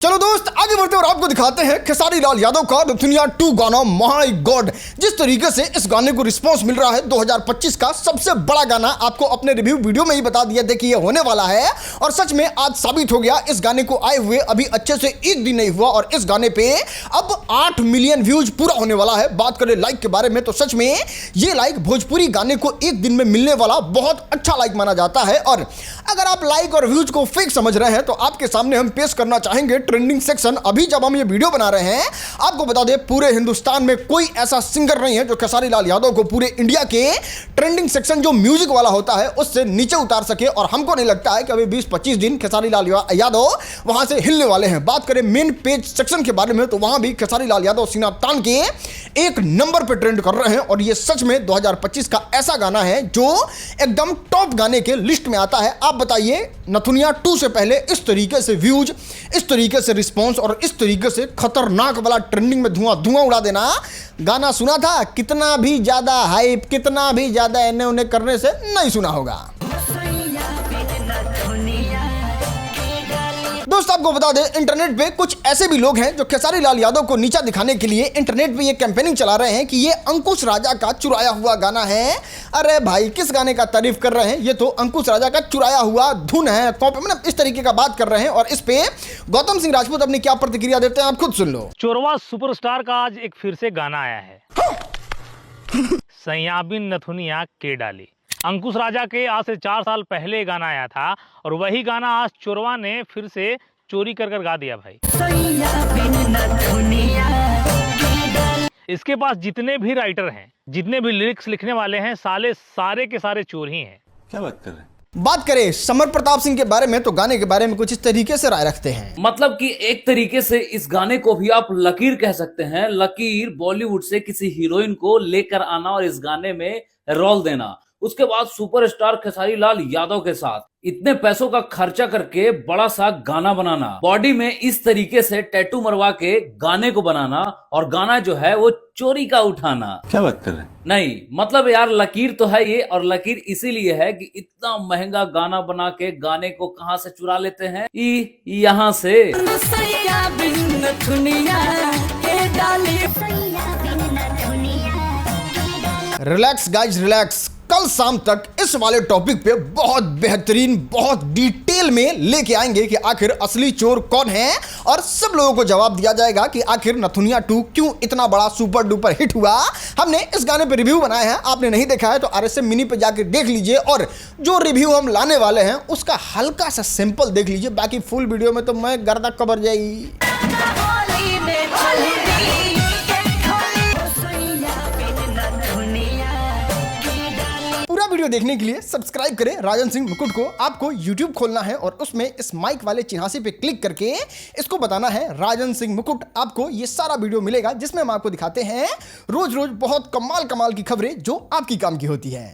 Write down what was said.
चलो दोस्त आगे बढ़ते और आपको दिखाते हैं खेसारी लाल यादव का नथुनिया 2 गाना माय गॉड। जिस तरीके से इस गाने को रिस्पांस मिल रहा है 2025 का सबसे बड़ा गाना आपको अपने रिव्यू वीडियो में ही बता दिया देखिए होने वाला है। और सच में आज साबित हो गया इस गाने को आए हुए अभी अच्छे से एक दिन नहीं हुआ और इस गाने पे अब 8 मिलियन व्यूज पूरा होने वाला है। बात करें लाइक के बारे में तो सच में ये लाइक भोजपुरी गाने को एक दिन में मिलने वाला बहुत अच्छा लाइक माना जाता है। और अगर आप लाइक और व्यूज को फेक समझ रहे हैं तो आपके सामने हम पेश करना चाहेंगे ट्रेंडिंग सेक्शन। अभी जब हम ये वीडियो बना रहे हैं आपको बता दें पूरे हिंदुस्तान में कोई ऐसा सिंगर नहीं है जो खेसारी लाल यादव को पूरे इंडिया के ट्रेंडिंग सेक्शन जो म्यूजिक वाला होता है उससे नीचे उतार सके। और हमको नहीं लगता है कि अभी 20-25 दिन खेसारी लाल यादव वहां से हिलने वाले हैं। बात करें मेन पेज सेक्शन के बारे में तो वहां भी खेसारी लाल यादव सीना तान के एक नंबर पर ट्रेंड कर रहे हैं। और ये सच में 2025 का ऐसा गाना है जो एकदम टॉप गाने के लिस्ट में आता है। आप बताइए नथुनिया 2 से पहले इस तरीके से व्यूज, इस तरीके से रिस्पांस और इस तरीके से खतरनाक वाला ट्रेंडिंग में धुआं उड़ा देना गाना सुना था? कितना भी ज्यादा हाइप, कितना भी ज्यादा इन्हें उन्हें करने से नहीं सुना होगा। दोस्त आपको बता दें इंटरनेट पे कुछ ऐसे भी लोग हैं जो खेसारी लाल यादव को नीचा दिखाने के लिए इंटरनेट पे ये कैंपेनिंग चला रहे हैं कि ये अंकुश राजा का चुराया हुआ गाना है। अरे भाई किस गाने का तारीफ कर रहे हैं? ये तो अंकुश राजा का चुराया हुआ धुन है, कॉपी, मतलब इस तरीके का बात कर रहे हैं। और इस पे गौतम सिंह राजपूत अपनी क्या प्रतिक्रिया देते हैं आप खुद सुन लो। चोरवा सुपरस्टार का आज एक फिर से गाना आया है सयाबिन नथुनिया के डाली। अंकुश राजा के आज से 4 साल पहले गाना आया था और वही गाना आज चोरवा ने फिर से चोरी कर गा दिया भाई। इसके पास जितने भी राइटर हैं, जितने भी लिरिक्स लिखने वाले हैं, सारे के सारे चोर ही हैं। क्या बात कर रहे हैं? बात करें समर प्रताप सिंह के बारे में तो गाने के बारे में कुछ इस तरीके से राय रखते हैं। मतलब कि एक तरीके से इस गाने को भी आप लकीर कह सकते हैं। लकीर बॉलीवुड से किसी हीरोइन को लेकर आना और इस गाने में रोल देना, उसके बाद सुपरस्टार खेसारी लाल यादव के साथ इतने पैसों का खर्चा करके बड़ा सा गाना बनाना, बॉडी में इस तरीके से टैटू मरवा के गाने को बनाना और गाना जो है वो चोरी का उठाना। क्या बात कर रहे हैं? नहीं मतलब यार लकीर तो है ये, और लकीर इसीलिए है कि इतना महंगा गाना बना के गाने को कहां से चुरा लेते हैं, यहाँ से। रिलैक्स गाइज रिलैक्स, कल शाम तक इस वाले टॉपिक पे बहुत बेहतरीन, बहुत डिटेल में लेके आएंगे कि आखिर असली चोर कौन है और सब लोगों को जवाब दिया जाएगा कि आखिर नथुनिया 2 क्यों इतना बड़ा सुपर डुपर हिट हुआ। हमने इस गाने पे रिव्यू बनाए हैं, आपने नहीं देखा है तो RSM मिनी पे जाके देख लीजिए और जो रिव्यू हम लाने वाले हैं उसका हल्का सा सैंपल देख लीजिए। बाकी फुल वीडियो में तो मैं गर्दा कबर जाएगी। पूरा वीडियो देखने के लिए सब्सक्राइब करें राजन सिंह मुकुट को। आपको YouTube खोलना है और उसमें इस माइक वाले चिन्हासी पे क्लिक करके इसको बताना है राजन सिंह मुकुट। आपको ये सारा वीडियो मिलेगा जिसमें हम आपको दिखाते हैं रोज रोज बहुत कमाल की खबरें जो आपकी काम की होती है।